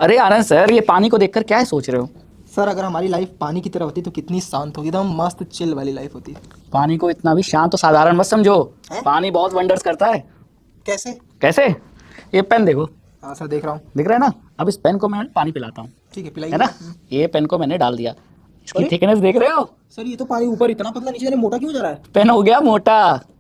अरे आनंद सर, ये पानी को देखकर क्या सोच रहे हो? सर अगर हमारी लाइफ पानी की तरह होती तो कितनी शांत होगी, एकदम मस्त चिल वाली लाइफ होती। पानी को इतना भी शांत और साधारण मत समझो। हैं? पानी बहुत वंडर्स करता है। कैसे? कैसे? ये पेन देखो। हाँ सर देख रहा हूँ। दिख रहा है ना? अब इस पेन को मैं पानी पिलाता हूँ, ठीक है है पिलाइए। ना? ये पेन को मैंने डाल दिया। इसकी अरे थिकनेस देख रहे हो? सर ये तो पानी ऊपर इतना पतला, नीचे वाले मोटा क्यों जा रहा है? पेन हो गया मोटा,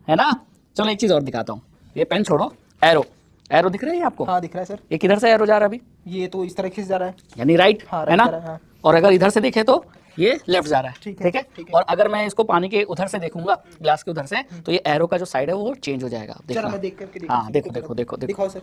है ना? चलो एक चीज और दिखाता हूँ। ये पेन छोड़ो। एरो, एरो दिख रहा है आपको? हाँ दिख रहा है सर। ये किधर से एरो जा रहा है अभी? ये तो इस तरह से जा रहा है। यानी राइट, हाँ है राइट ना? जा रहा है हाँ। और अगर इधर से देखे तो ये लेफ्ट जा रहा है। ठीक है, ठीक है। ठीक है। और अगर मैं इसको पानी के उधर से देखूंगा, ग्लास के उधर से, तो ये एरो का जो साइड है वो चेंज हो जाएगा। चलो देखना। मैं देख करके हाँ देखो देखो देखो देखो। दिखाओ सर।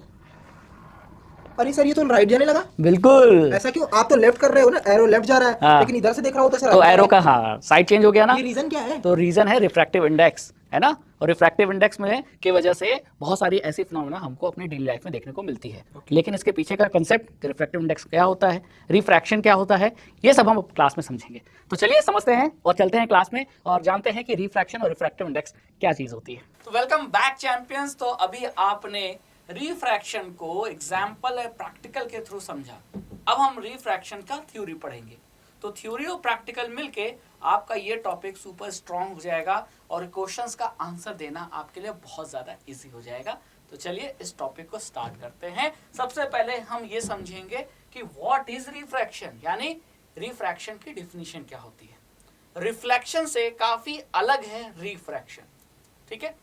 अरे सर ये तो राइट जाने लगा। बिल्कुल। ऐसा क्यों? आप तो लेफ्ट कर रहे हो ना, एरो लेफ्ट जा रहा है, हाँ। लेकिन इधर से देख रहा हो तो सर तो right जा एरो रहा का हाँ साइड चेंज हो गया ना? है। ये रीजन क्या है? तो रीजन है रिफ्रैक्टिव इंडेक्स, है ना? और रिफ्रैक्टिव इंडेक्स में की वजह से बहुत सारी ऐसी फिनोमेना हमको अपनी डेली लाइफ में देखने को मिलती है। लेकिन इसके पीछे का कंसेप्ट, रिफ्रैक्टिव इंडेक्स क्या होता है, रिफ्रैक्शन क्या होता है, ये सब हम क्लास में समझेंगे। तो चलिए समझते हैं और चलते हैं क्लास में और जानते हैं कि रिफ्रैक्शन और रिफ्रैक्टिव इंडेक्स क्या चीज होती है। तो वेलकम बैक चैंपियंस। तो अभी आपने रिफ्रैक्शन को एग्जाम्पल है प्रैक्टिकल के थ्रू समझा। अब हम रिफ्रैक्शन का थ्योरी पढ़ेंगे। तो थ्योरी और प्रैक्टिकल मिलके आपका ये टॉपिक सुपर स्ट्रॉन्ग हो जाएगा और क्वेश्चंस का आंसर देना आपके लिए बहुत ज़्यादा इजी हो जाएगा। तो चलिए इस टॉपिक को स्टार्ट करते हैं। सबसे पहले हम ये समझेंगे कि व्हाट इज रिफ्रैक्शन, यानी रिफ्रैक्शन की डिफिनीशन क्या होती है। रिफ्लेक्शन से काफ़ी अलग है रिफ्रैक्शन, ठीक है?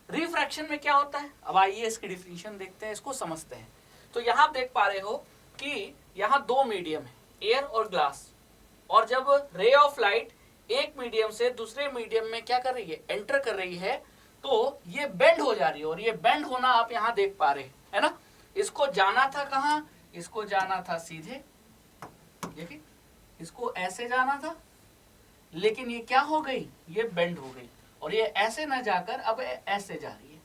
रिफ्रैक्शन में क्या होता है, अब आइए इसकी डिफिनीशन देखते हैं, इसको समझते हैं। तो यहां आप देख पा रहे हो कि यहां दो मीडियम है, एयर और ग्लास। और जब रे ऑफ लाइट एक मीडियम से दूसरे मीडियम में क्या कर रही है, एंटर कर रही है, तो ये बेंड हो जा रही है। और ये बेंड होना आप यहां देख पा रहे हैं, है ना? इसको जाना था कहां? इसको जाना था सीधे, देखिए इसको ऐसे जाना था, लेकिन ये क्या हो गई, ये बेंड हो गई और ये ऐसे न जाकर अब ऐसे जा रही है।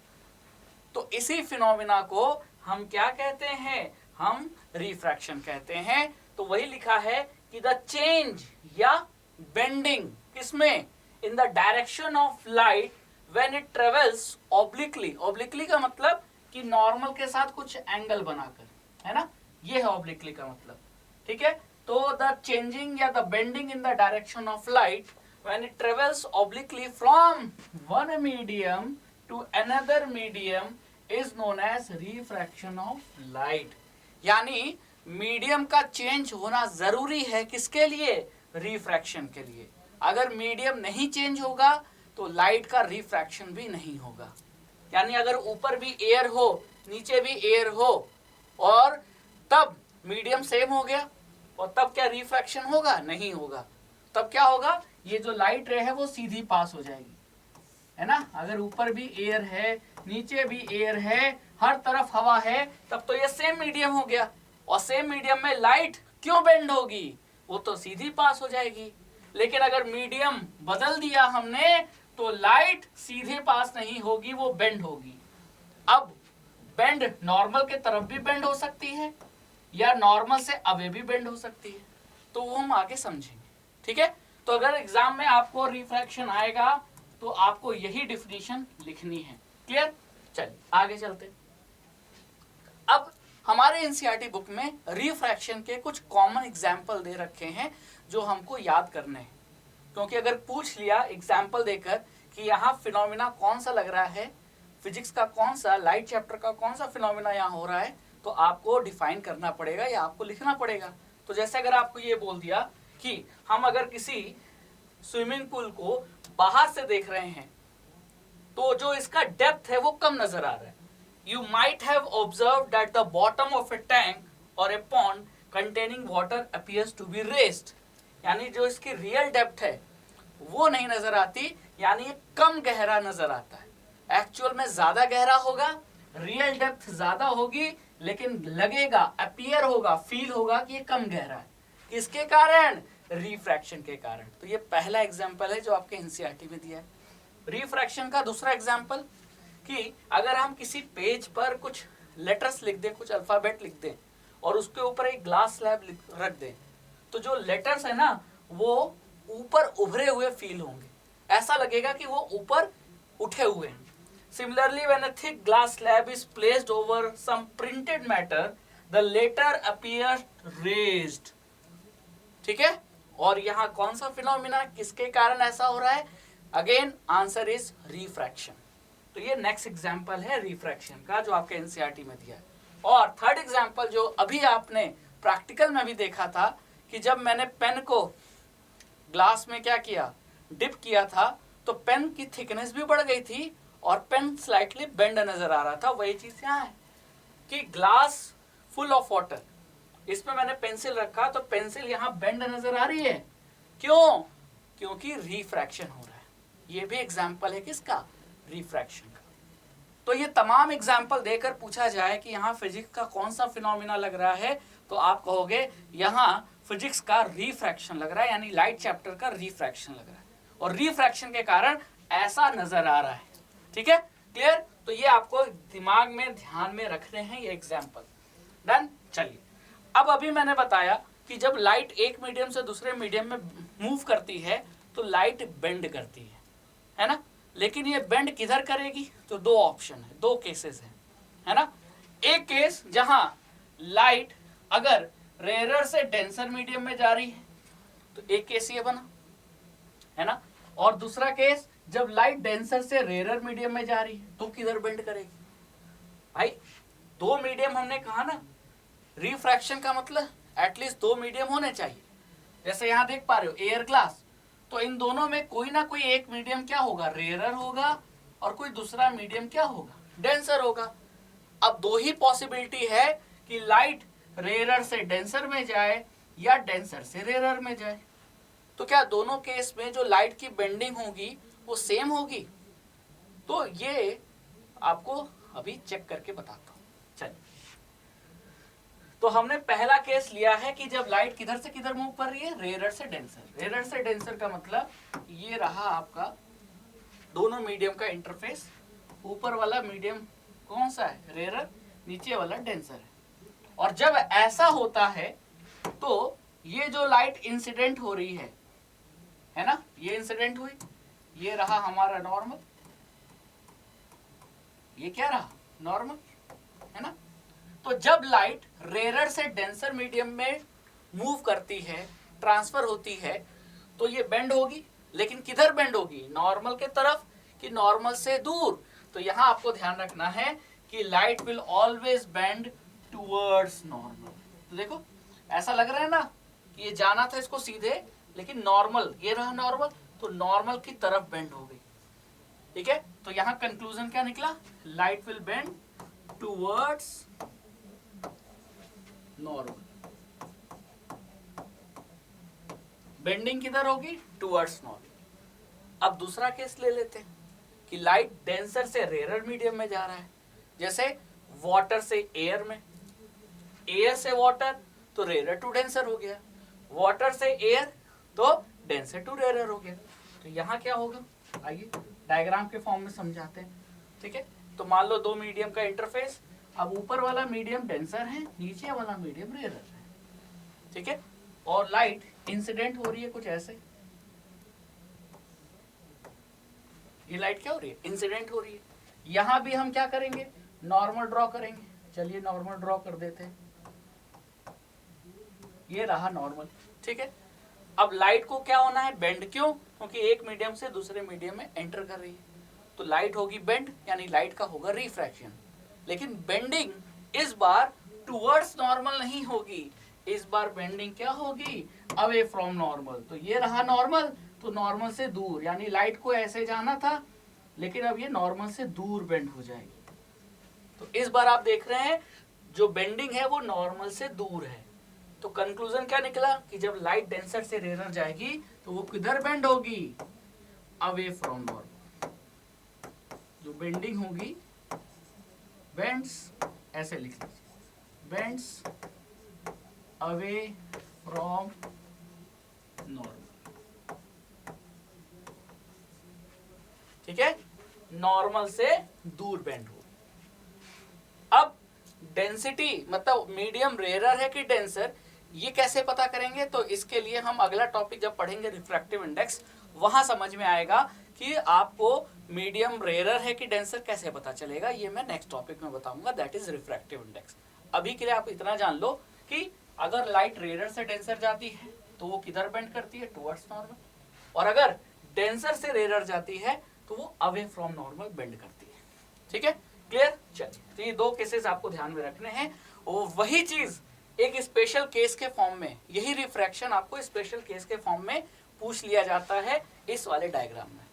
तो इसी फिनोमिना को हम क्या कहते हैं, हम रिफ्रैक्शन कहते हैं। तो वही लिखा है कि द चेंज या बेंडिंग किसमें, in the direction of light when it travels obliquely. Obliquely का मतलब कि नॉर्मल के साथ कुछ एंगल बनाकर, है ना? ये है ऑब्लिकली का मतलब, ठीक है? तो द चेंजिंग या the bending in the direction of light when it travels obliquely from one medium to another medium is known as refraction of light। यानी मीडियम का चेंज होना जरूरी है किसके लिए, रिफ्रैक्शन के लिए। अगर मीडियम नहीं चेंज होगा तो लाइट का रिफ्रैक्शन भी नहीं होगा। यानी अगर ऊपर भी एयर हो नीचे भी एयर हो और तब मीडियम सेम हो गया और तब क्या रिफ्रैक्शन होगा, नहीं होगा। तब क्या होगा, ये जो लाइट रे है वो सीधी पास हो जाएगी, है ना? अगर ऊपर भी एयर है नीचे भी एयर है हर तरफ हवा है, तब तो ये सेम मीडियम हो गया। और सेम मीडियम में लाइट क्यों बेंड होगी, वो तो सीधी पास हो जाएगी। लेकिन अगर मीडियम बदल दिया हमने तो लाइट सीधे पास नहीं होगी, वो बेंड होगी। अब बेंड नॉर्मल के तरफ भी बेंड हो सकती है या नॉर्मल से अवे भी बेंड हो सकती है, तो वो हम आगे समझेंगे, ठीक है? तो अगर एग्जाम में आपको रिफ्रैक्शन आएगा तो आपको यही डिफिनीशन लिखनी है। क्लियर? चलिए आगे चलते। अब हमारे एनसीईआरटी बुक में रिफ्रैक्शन के कुछ कॉमन एग्जाम्पल दे रखे हैं जो हमको याद करने हैं। क्योंकि अगर पूछ लिया एग्जाम्पल देकर कि यहाँ फिनोमिना कौन सा लग रहा है, फिजिक्स का कौन सा, लाइट चैप्टर का कौन सा फिनोमिना यहाँ हो रहा है, तो आपको डिफाइन करना पड़ेगा या आपको लिखना पड़ेगा। तो जैसे अगर आपको ये बोल दिया कि हम अगर किसी स्विमिंग पूल को बाहर से देख रहे हैं तो जो इसका डेप्थ है वो कम नजर आ रहा है। You might have observe that the bottom of a tank और a pond containing water appears to be raised. यानी जो इसकी रियल डेप्थ है वो नहीं नजर आती, यानी कम गहरा नजर आता है। एक्चुअल में ज्यादा गहरा होगा, रियल डेप्थ ज्यादा होगी, लेकिन लगेगा, अपीयर होगा, फील होगा कि ये कम गहरा है। किसके कारण, रिफ्रैक्शन के कारण। तो ये पहला एग्जांपल है जो आपके एनसीईआरटी में दिया है। रिफ्रैक्शन का दूसरा एग्जांपल कि अगर हम किसी पेज पर कुछ लेटर्स लिख दें, कुछ अल्फाबेट लिख दें और उसके ऊपर एक ग्लास स्लैब रख दें, तो जो लेटर्स है ना वो ऊपर उभरे हुए फील होंगे, ऐसा लगेगा कि वो ऊपर उठे हुए हैं। Similarly, when a thick glass slab is placed over some printed matter, the letter appear raised. ठीक है, और यहाँ कौन सा फिनोमिना, किसके कारण ऐसा हो रहा है? Again answer is refraction. तो ये नेक्स्ट एग्जांपल है रिफ्रैक्शन का जो आपके एनसीईआरटी में दिया है। और थर्ड एग्जांपल जो अभी आपने प्रैक्टिकल में भी देखा था कि जब मैंने पेन को ग्लास में क्या किया, डिप किया था, तो पेन की थिकनेस भी बढ़ गई थी और पेन स्लाइटली बेंड नजर आ रहा था। वही चीज यहाँ है कि ग्लास फुल ऑफ वाटर, इसमें मैंने पेंसिल रखा तो पेंसिल यहाँ बेंड नजर आ रही है। क्यों? क्योंकि रिफ्रैक्शन हो रहा है। ये भी एग्जाम्पल है किसका? रिफ्रैक्शन का। तो ये तमाम एग्जाम्पल देकर पूछा जाए कि यहाँ फिजिक्स का कौन सा फिनोमिना लग रहा है, तो आप कहोगे यहाँ फिजिक्स का रिफ्रैक्शन लग रहा है, यानी लाइट चैप्टर का रिफ्रैक्शन लग रहा है, और रिफ्रैक्शन के कारण ऐसा नजर आ रहा है। ठीक है, क्लियर? तो ये आपको दिमाग में ध्यान में रखने हैं ये एग्जाम्पल। डन? चलिए, अब अभी मैंने बताया कि जब लाइट एक मीडियम से दूसरे मीडियम में मूव करती है तो लाइट बेंड करती है ना? लेकिन ये बेंड किधर करेगी? तो दो ऑप्शन है, दो केसेस है ना? एक केस जहां लाइट अगर रेयरर से डेंसर मीडियम में जा रही है, तो एक केस ये बना, है ना? और दूसरा केस जब लाइट डेंसर से रेयरर मीडियम में जा रही है तो किधर बेंड करेगी? भाई दो मीडियम हमने कहा ना, रिफ्रैक्शन का मतलब एटलीस्ट दो मीडियम होने चाहिए। जैसे यहां देख पा रहे हो एयर ग्लास, तो इन दोनों में कोई ना कोई एक मीडियम क्या होगा? रेयरर होगा, और कोई दूसरा मीडियम क्या होगा? डेंसर होगा। अब दो ही पॉसिबिलिटी है कि लाइट रेयरर से डेंसर में जाए या डेंसर से रेयरर में जाए। तो क्या दोनों केस में जो लाइट की बेंडिंग होगी वो सेम होगी? तो ये आपको अभी चेक करके बताता हूं। चलिए, तो हमने पहला केस लिया है कि जब लाइट किधर से किधर मूव कर रही है? रेयरर से डेंसर। रेयरर से डेंसर का मतलब ये रहा आपका दोनों मीडियम का इंटरफेस। ऊपर वाला मीडियम कौन सा है? रेयरर। नीचे वाला डेंसर है। और जब ऐसा होता है तो ये जो लाइट इंसिडेंट हो रही है ना, ये इंसिडेंट हुई, ये रहा हमारा नॉर्मल, ये क्या रहा? नॉर्मल, है ना? तो जब लाइट रेयरर से डेंसर मीडियम में मूव करती है, ट्रांसफर होती है, तो ये बेंड होगी। लेकिन किधर बेंड होगी? नॉर्मल के तरफ कि नॉर्मल से दूर? तो यहां आपको ध्यान रखना है कि light will always bend towards normal. तो देखो ऐसा लग रहा है ना कि ये जाना था इसको सीधे, लेकिन नॉर्मल, ये रहा नॉर्मल, तो नॉर्मल की तरफ बेंड हो गई। ठीक है, तो यहां कंक्लूजन क्या निकला? Light will bend towards normal. Bending किधर होगी? Towards normal. अब दूसरा केस ले लेते हैं कि लाइट डेंसर से रेयरर मीडियम में जा रहा है। जैसे वाटर से एयर में, एयर से वाटर तो रेयरर टू डेंसर हो गया, वाटर से एयर तो डेंसर टू रेयरर हो गया। तो यहाँ क्या होगा? आइए डायग्राम के फॉर्म में समझाते हैं। ठीक है, तो मान लो दो मीडियम का इंटरफेस। अब ऊपर वाला मीडियम डेंसर है, नीचे वाला मीडियम रेयरर है। ठीक है, और लाइट इंसिडेंट हो रही है कुछ ऐसे। ये लाइट क्या हो रही है? इंसिडेंट हो रही है। यहां भी हम क्या करेंगे? नॉर्मल ड्रॉ करेंगे। चलिए नॉर्मल ड्रॉ कर देते हैं। ये रहा नॉर्मल। ठीक है, अब लाइट को क्या होना है? बेंड। क्यों? क्योंकि एक मीडियम से दूसरे मीडियम में एंटर कर रही है, तो लाइट होगी बेंड, यानी लाइट का होगा रिफ्रैक्शन। लेकिन बेंडिंग इस बार टुवर्ड्स नॉर्मल नहीं होगी, इस बार बेंडिंग क्या होगी? Away from normal. तो ये रहा नॉर्मल, तो नॉर्मल से दूर, यानी लाइट को ऐसे जाना था, लेकिन अब ये नॉर्मल से दूर बेंड हो जाएगी। तो इस बार आप देख रहे हैं जो बेंडिंग है वो नॉर्मल से दूर है। तो कंक्लूजन क्या निकला कि जब लाइट डेंसर से रेयरर जाएगी तो वो किधर बेंड होगी? Away from normal. जो बेंडिंग होगी, बेंड्स, ऐसे लिख लीजिए, बेंड्स अवे फ्रॉम नॉर्मल। ठीक है, नॉर्मल से दूर बेंड हो। अब डेंसिटी मतलब मीडियम रेयरर है कि डेंसर, ये कैसे पता करेंगे? तो इसके लिए हम अगला टॉपिक जब पढ़ेंगे रिफ्रैक्टिव इंडेक्स, वहां समझ में आएगा कि आपको मीडियम रेयरर है कि डेंसर कैसे पता चलेगा। ये मैं नेक्स्ट टॉपिक में बताऊंगा, दैट इज रिफ्रैक्टिव इंडेक्स। अभी के लिए आप इतना जान लो कि अगर लाइट रेयर से डेंसर जाती है तो वो किधर बेंड करती है, टुवर्ड्स नॉर्मल, और अगर डेंसर से रेयर जाती है तो वो अवे फ्रॉम नॉर्मल बेंड करती है। ठीक है, क्लियर? चलिए, तो ये दो केसेस आपको ध्यान में रखने हैं, और वही चीज एक स्पेशल केस के फॉर्म में, यही रिफ्रैक्शन आपको स्पेशल केस के फॉर्म में पूछ लिया जाता है इस वाले डायग्राम में।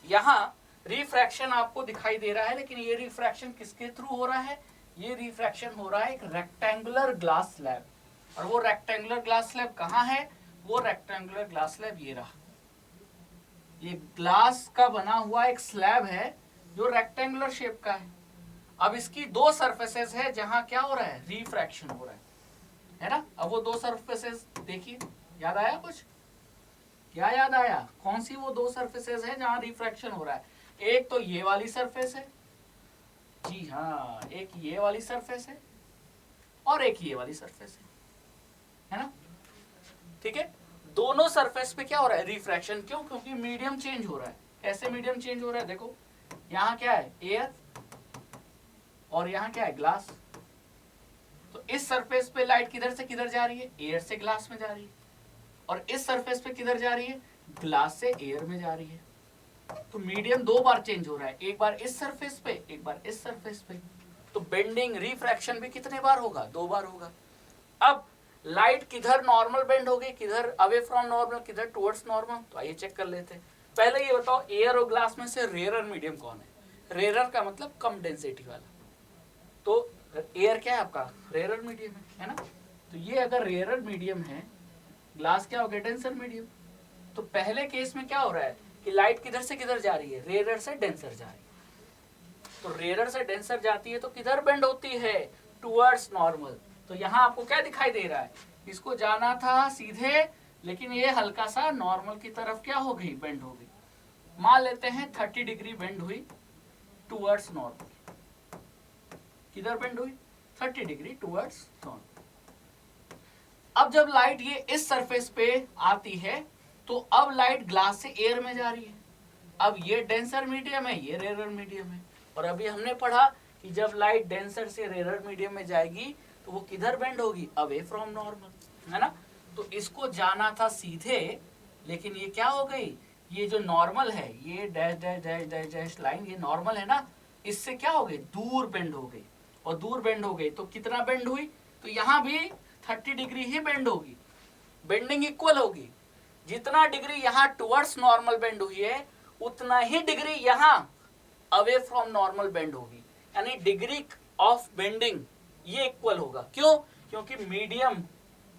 यहाँ रिफ्रैक्शन आपको दिखाई दे रहा है, लेकिन ये रिफ्रैक्शन किसके थ्रू हो रहा है? ये रिफ्रैक्शन हो रहा है एक रेक्टेंगुलर ग्लास स्लैब, और वो रेक्टेंगुलर ग्लास स्लैब कहाँ है? वो रेक्टेंगुलर ग्लास स्लैब ये रहा, ये ग्लास का बना हुआ एक स्लैब है जो रेक्टेंगुलर शेप का है। अब इसकी दो सरफेसेस है जहां क्या हो रहा है? रिफ्रैक्शन हो रहा है ना? अब वो दो सरफेसेस देखिए, याद आया कुछ? क्या याद आया? कौन सी वो दो सरफेसेस है जहां रिफ्रैक्शन हो रहा है? एक तो ये वाली सरफेस है, जी हाँ, एक ये वाली सरफेस है और एक ये वाली सरफेस है ना? ठीक है, दोनों सरफेस पे क्या हो रहा है? रिफ्रैक्शन। क्यों? क्योंकि मीडियम चेंज हो रहा है। कैसे मीडियम चेंज हो रहा है? देखो, यहाँ क्या है? एयर, और यहाँ क्या है? ग्लास। तो इस सरफेस पे लाइट किधर से किधर जा रही है? एयर से ग्लास में जा रही है, और इस सरफेस पे किधर जा रही है? ग्लास से एयर में जा रही है। तो मीडियम दो बार चेंज हो रहा है, एक बार इस सरफेस पे, एक बार इस सरफेस पे। तो बेंडिंग, रिफ्रैक्शन भी कितने बार होगा? दो बार होगा। अब लाइट किधर नॉर्मल बेंड होगी, किधर अवे फ्रॉम नॉर्मल, किधर टुवर्ड्स नॉर्मल? तो आइए चेक कर लेते हैं। पहले ये बताओ, एयर और ग्लास में से रेयर मीडियम कौन है? रेयर का मतलब कम डेंसिटी वाला। तो एयर क्या है आपका? रेयर मीडियम है ना? तो ये अगर रेयर मीडियम है, ग्लास क्या हो गया? Denser medium. तो पहले केस में क्या हो रहा है कि लाइट किधर से किधर जा रही है? रेयर से डेंसर जा रही है। तो रेयर से डेंसर जाती है तो किधर बेंड होती है? Towards normal. तो यहाँ आपको क्या दिखाई दे रहा है? इसको जाना था सीधे, लेकिन ये हल्का सा नॉर्मल की तरफ क्या हो गई? बेंड हो गई। मान लेते हैं 30 डिग्री बेंड हुई टुवर्ड्स नॉर्मल। किधर बेंड हुई? 30 डिग्री टुवर्ड्स नॉर्मल। अब जब लाइट ये इस सरफेस पे आती है तो अब लाइट ग्लास से एयर में जा रही है। अब ये डेंसर मीडियम है, ये रेयर मीडियम है, और अभी हमने पढ़ा कि जब लाइट डेंसर से रेयर मीडियम में जाएगी तो वो किधर बेंड होगी? अवे फ्रॉम नॉर्मल, है ना? तो इसको जाना था सीधे, लेकिन ये क्या हो गई? ये जो नॉर्मल है, ये dash dash dash dash dash line, ये नॉर्मल है ना, इससे क्या हो गई? दूर बेंड हो गई। और दूर बेंड हो गई तो कितना बेंड हुई? तो यहाँ भी 30 डिग्री ही बेंड होगी। बेंडिंग इक्वल होगी। जितना डिग्री यहाँ टुवर्ड्स नॉर्मल बेंड हुई है, उतना ही डिग्री यहाँ अवे फ्रॉम नॉर्मल बेंड होगी। यानी डिग्री ऑफ बेंडिंग ये इक्वल होगा। क्यों? क्योंकि मीडियम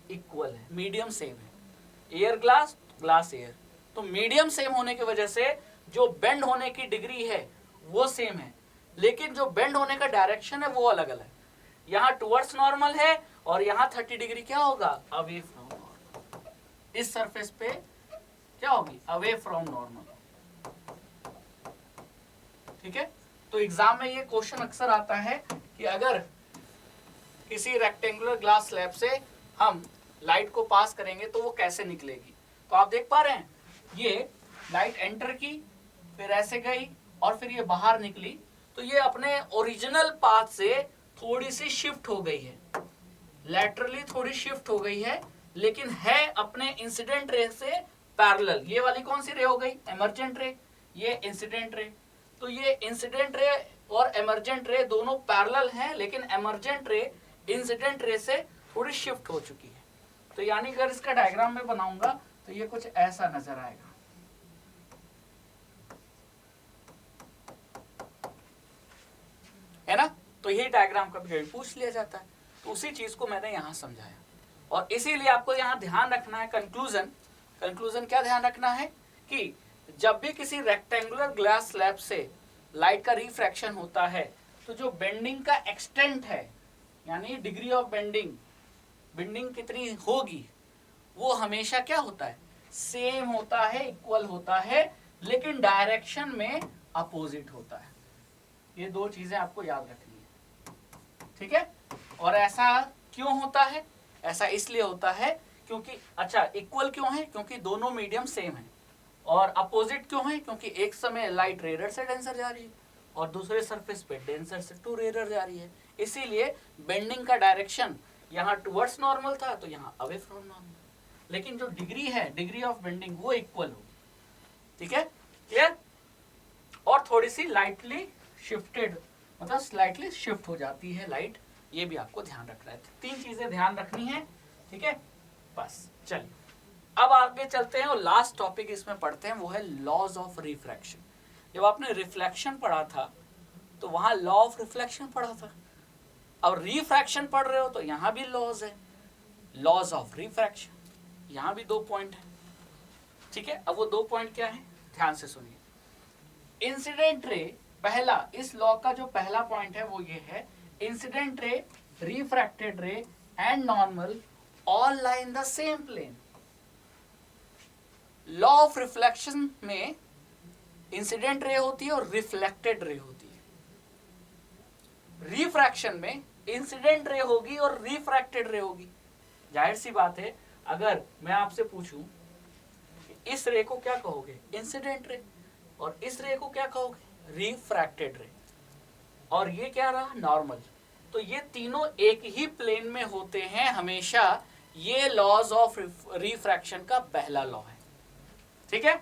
इक्वल है, मीडियम सेम है। Air glass, glass air. तो मीडियम सेम होने की वजह से जो बेंड होने की डिग्री है वो सेम है, लेकिन जो बेंड होने का डायरेक्शन है वो अलग अलग है। यहाँ टुवर्ड्स नॉर्मल है और यहाँ 30 डिग्री क्या होगा? Away from normal. इस सरफेस पे क्या होगी? Away from normal. ठीक है, तो एग्जाम में ये क्वेश्चन अक्सर आता है कि अगर किसी रेक्टेंगुलर ग्लास स्लैब से हम लाइट को पास करेंगे तो वो कैसे निकलेगी। तो आप देख पा रहे हैं, ये लाइट एंटर की, फिर ऐसे गई और फिर ये बाहर निकली, तो ये अपने ओरिजिनल पाथ से थोड़ी सी शिफ्ट हो गई है, लैटरली थोड़ी शिफ्ट हो गई है, लेकिन है अपने इंसिडेंट रे से पैरेलल। ये वाली कौन सी रे हो गई? एमर्जेंट रे। ये इंसिडेंट रे। तो ये इंसिडेंट रे और एमर्जेंट रे दोनों पैरेलल हैं, लेकिन एमर्जेंट रे इंसिडेंट रे से थोड़ी शिफ्ट हो चुकी है। तो यानी अगर इसका डायग्राम में बनाऊंगा तो ये कुछ ऐसा नजर आएगा, है ना? तो यही डायग्राम कभी पूछ लिया जाता है, तो उसी चीज को मैंने यहाँ समझाया। और इसीलिए आपको यहाँ ध्यान रखना है, कंक्लूजन क्या ध्यान रखना है कि जब भी किसी रेक्टेंगुलर ग्लास स्लैब से लाइट का रिफ्रैक्शन होता है तो जो बेंडिंग का एक्सटेंट है, यानी डिग्री ऑफ बेंडिंग कितनी होगी, वो हमेशा क्या होता है? सेम होता है, इक्वल होता है, लेकिन डायरेक्शन में अपोजिट होता है। ये दो चीजें आपको याद रखनी है, ठीक है? और ऐसा क्यों होता है? ऐसा इसलिए होता है क्योंकि, अच्छा, इक्वल क्यों है? क्योंकि दोनों मीडियम सेम है। और अपोजिट क्यों है? क्योंकि एक समय लाइट रेयर से डेंसर जा रही है और दूसरे सरफेस पे डेंसर से टू रेयर जा रही है। इसीलिए बेंडिंग का डायरेक्शन यहाँ टुवर्ड्स नॉर्मल था तो यहाँ अवे फ्रॉम नॉर्मल, लेकिन जो डिग्री है, डिग्री ऑफ बेंडिंग, वो इक्वल हो। ठीक है, क्लियर? और थोड़ी सी लाइटली शिफ्टेड, मतलब स्लाइटली शिफ्ट हो जाती है लाइट, ये भी आपको ध्यान रखना है। 3 चीजें ध्यान रखनी है। ठीक है, बस चलिए अब आगे चलते हैं और लास्ट टॉपिक इसमें पढ़ते हैं, वो है लॉज ऑफ रिफ्रैक्शन। जब आपने रिफ्लेक्शन पढ़ा था तो वहां लॉ ऑफ रिफ्लेक्शन पढ़ा था, अब रिफ्रैक्शन पढ़ रहे हो तो यहाँ भी लॉज है, लॉज ऑफ रिफ्रैक्शन, यहाँ भी 2 पॉइंट है। ठीक है, अब वो 2 पॉइंट क्या है, ध्यान से सुनिए। इंसिडेंट रे, पहला इस लॉ का जो पहला पॉइंट है वो ये है, incident ray, refracted ray and normal all lie in the same plane. Law of reflection में इंसिडेंट रे होती है और रिफ्लेक्टेड रे होती है। रिफ्रैक्शन में इंसिडेंट रे होगी और रिफ्रैक्टेड रे होगी। जाहिर सी बात है, अगर मैं आपसे पूछूं इस रे को क्या कहोगे, इंसिडेंट रे, और इस रे को क्या कहोगे, रिफ्रैक्टेड रे, और ये क्या रहा, नॉर्मल, तो ये तीनों एक ही प्लेन में होते हैं हमेशा। ये लॉज ऑफ रिफ्रैक्शन का पहला लॉ है। ठीक है,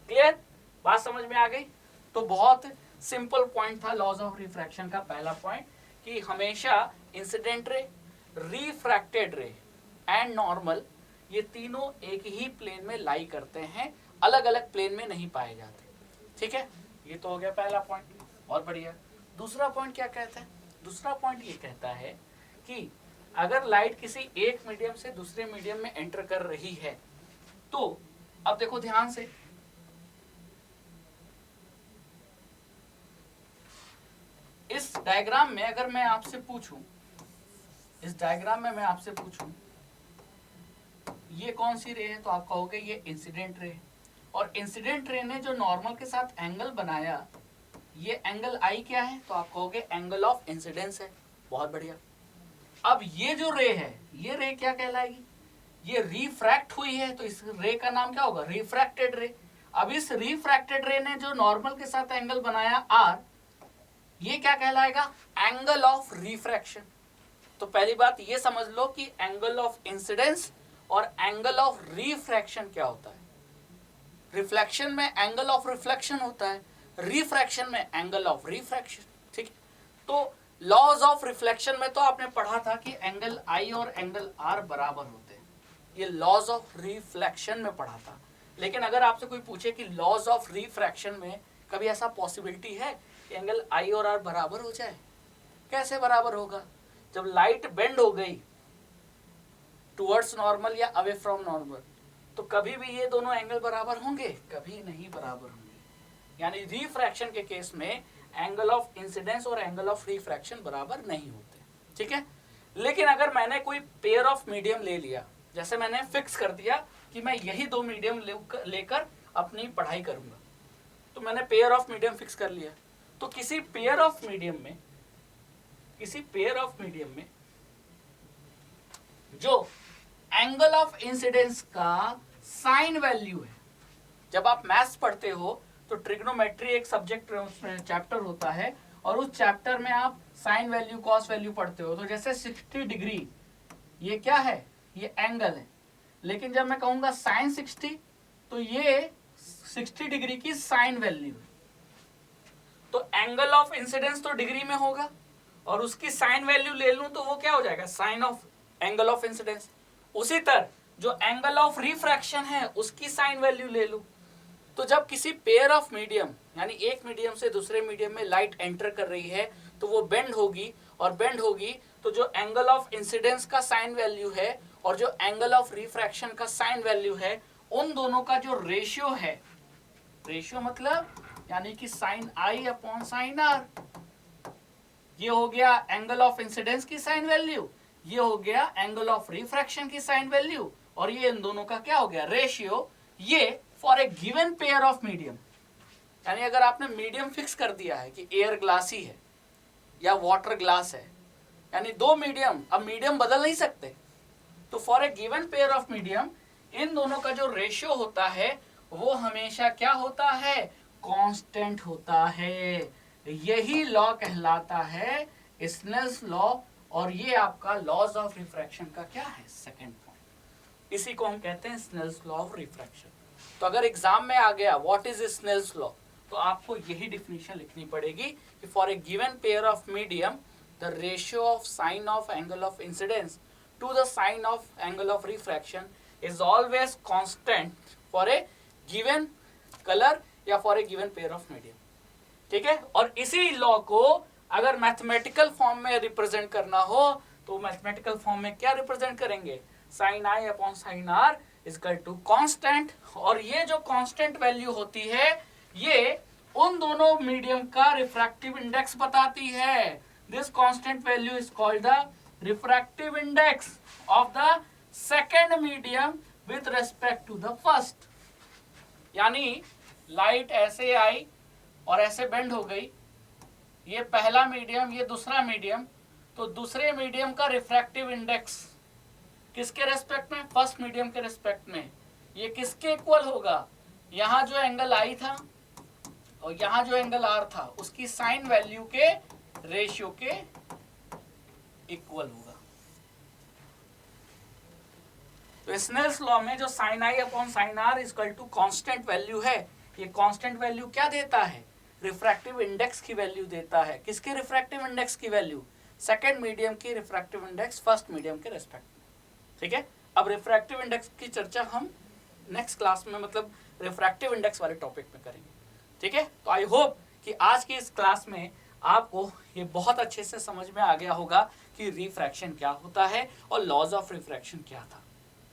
क्लियर, बात समझ में आ गई? तो बहुत सिंपल पॉइंट था लॉज ऑफ रिफ्रैक्शन का पहला पॉइंट, कि हमेशा incident ray, refracted ray and normal, ये तीनों एक ही प्लेन में लाई करते हैं, अलग अलग प्लेन में नहीं पाए जाते। ठीक है, ये तो हो गया पहला पॉइंट, बहुत बढ़िया। दूसरा पॉइंट क्या कहता है, दूसरा पॉइंट ये कहता है कि अगर लाइट किसी एक मीडियम से दूसरे मीडियम में एंटर कर रही है, तो अब देखो ध्यान से, इस डायग्राम में अगर मैं आपसे पूछूं, इस डायग्राम में मैं आपसे पूछूं ये कौन सी रे है, तो आप कहोगे ये इंसिडेंट रे है, और इंसिडेंट रे ने जो नॉर्मल के साथ एंगल बनाया, ये एंगल आई क्या है, तो आप कहोगे एंगल ऑफ इंसिडेंस है। बहुत बढ़िया। अब ये जो रे है, ये रे क्या कहलाएगी, ये रिफ्रैक्ट हुई है, तो इस रे का नाम क्या होगा, रिफ्रैक्टेड रे। अब इस रिफ्रैक्टेड रे ने जो नॉर्मल के साथ एंगल बनाया आर, ये क्या कहलाएगा, एंगल ऑफ रिफ्रैक्शन। तो पहली बात ये समझ लो कि एंगल ऑफ इंसिडेंस और एंगल ऑफ रिफ्रैक्शन क्या होता है। रिफ्लेक्शन में एंगल ऑफ रिफ्लेक्शन होता है, रिफ्रैक्शन में एंगल ऑफ रिफ्रैक्शन। ठीक, तो लॉज ऑफ रिफ्लेक्शन में तो आपने पढ़ा था कि एंगल आई और एंगल आर बराबर होते हैं, ये लॉज ऑफ रिफ्लेक्शन में पढ़ा था। लेकिन अगर आपसे कोई पूछे कि लॉज ऑफ रिफ्रैक्शन में कभी ऐसा पॉसिबिलिटी है कि एंगल आई और आर बराबर हो जाए, कैसे बराबर होगा, जब लाइट बेंड हो गई टुवर्ड्स नॉर्मल या अवे फ्रॉम नॉर्मल, तो कभी भी ये दोनों एंगल बराबर होंगे, कभी नहीं बराबर होंगे। यानी रिफ्रैक्शन के केस में एंगल ऑफ इंसिडेंस और एंगल ऑफ रिफ्रैक्शन बराबर नहीं होते। ठीक है, लेकिन अगर मैंने कोई पेयर ऑफ मीडियम ले लिया, जैसे मैंने फिक्स कर दिया कि मैं यही 2 मीडियम लेकर अपनी पढ़ाई करूंगा, तो मैंने पेयर ऑफ मीडियम फिक्स कर लिया, तो किसी पेयर ऑफ मीडियम में जो एंगल ऑफ इंसिडेंस का साइन वैल्यू है, जब आप मैथ्स पढ़ते हो तो ट्रिग्नोमेट्री एक सब्जेक्ट चैप्टर होता है, और उस चैप्टर में आप साइन वैल्यू कॉस वैल्यू पढ़ते हो। तो जैसे 60 डिग्री ये क्या है, ये एंगल है, लेकिन जब मैं कहूंगा साइन 60 तो ये 60 डिग्री की साइन वैल्यू है। तो एंगल ऑफ इंसिडेंस तो डिग्री में होगा, और उसकी साइन वैल्यू ले लूं तो वो क्या हो जाएगा, sine of angle of incidence. उसी तरह जो एंगल ऑफ रिफ्रैक्शन है उसकी साइन वैल्यू ले लूं, तो जब किसी पेयर ऑफ मीडियम, यानी एक मीडियम से दूसरे मीडियम में लाइट एंटर कर रही है, तो वो बेंड होगी, और बेंड होगी तो जो एंगल ऑफ इंसिडेंस का साइन वैल्यू है और जो एंगल ऑफ रिफ्रैक्शन का साइन वैल्यू है, उन दोनों का जो रेशियो है, रेशियो मतलब यानी कि sine i upon sine r, ये हो गया एंगल ऑफ इंसिडेंस की साइन वैल्यू, ये हो गया एंगल ऑफ रिफ्रैक्शन की साइन वैल्यू, और ये इन दोनों का क्या हो गया, रेशियो। ये for a given pair of medium, यानी अगर आपने मीडियम फिक्स कर दिया है कि एयर ग्लास ही है या वाटर ग्लास है, यानी 2 मीडियम, अब मीडियम बदल नहीं सकते, तो for a given pair of medium in दोनों का जो रेशियो होता है वो हमेशा क्या होता है, कांस्टेंट होता है। यही लॉ कहलाता है स्नेल्स लॉ और ये आपका लॉज ऑफ रिफ्रैक्शन का क्या है, सेकंड पॉइंट। इसी को हम कहते हैं स्नेल्स लॉ ऑफ रिफ्रैक्शन। तो अगर एग्जाम में आ गया व्हाट इज स्नेल्स लॉ, तो आपको यही डिफिनीशन लिखनी पड़ेगी कि for a given pair of medium the ratio of sine of angle of incidence to the sine of angle of refraction is always constant for a given colour या for a given pair of medium. ठीक है, और इसी law को अगर mathematical form में represent करना हो तो मैथमेटिकल फॉर्म में क्या रिप्रेजेंट करेंगे, sine i upon sine r equal to constant. और ये जो कांस्टेंट वैल्यू होती है ये उन दोनों मीडियम का रिफ्रैक्टिव इंडेक्स बताती है। This constant value is called the refractive index of the second medium with respect to the first. यानी लाइट ऐसे आई और ऐसे बेंड हो गई, ये पहला मीडियम ये दूसरा मीडियम, तो दूसरे मीडियम का रिफ्रैक्टिव इंडेक्स किसके रेस्पेक्ट में, फर्स्ट मीडियम के रेस्पेक्ट में, ये किसके इक्वल होगा, यहाँ जो एंगल आई था और यहाँ जो एंगल आर था उसकी साइन वैल्यू के रेशियो के इक्वल होगा। तो स्नेल्स लॉ में जो sine i upon sine r equal to constant value है, ये कांस्टेंट वैल्यू क्या देता है, रिफ्रैक्टिव इंडेक्स की वैल्यू देता है। किसके रिफ्रैक्टिव इंडेक्स की वैल्यू, सेकेंड मीडियम की रिफ्रैक्टिव इंडेक्स फर्स्ट मीडियम के रेस्पेक्ट में। ठीक है, अब रिफ्रैक्टिव इंडेक्स की चर्चा हम नेक्स्ट क्लास में मतलब रिफ्रैक्टिव इंडेक्स वाले टॉपिक में करेंगे। ठीक है, तो आई होप कि आज की इस क्लास में आपको ये बहुत अच्छे से समझ में आ गया होगा कि रिफ्रैक्शन क्या होता है और लॉज ऑफ रिफ्रैक्शन क्या था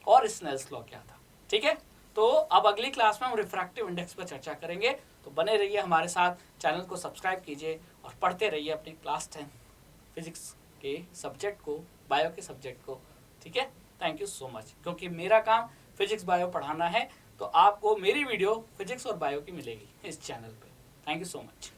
और स्नेल्स लॉ क्या था। ठीक है, तो अब अगली क्लास में हम रिफ्रैक्टिव इंडेक्स पर चर्चा करेंगे। तो बने रहिए हमारे साथ, चैनल को सब्सक्राइब कीजिए और पढ़ते रहिए अपनी क्लास 10 फिजिक्स के सब्जेक्ट को, बायो के सब्जेक्ट को। ठीक है, थैंक यू सो मच। क्योंकि मेरा काम फिजिक्स बायो पढ़ाना है तो आपको मेरी वीडियो फिजिक्स और बायो की मिलेगी इस चैनल पे। Thank you so much.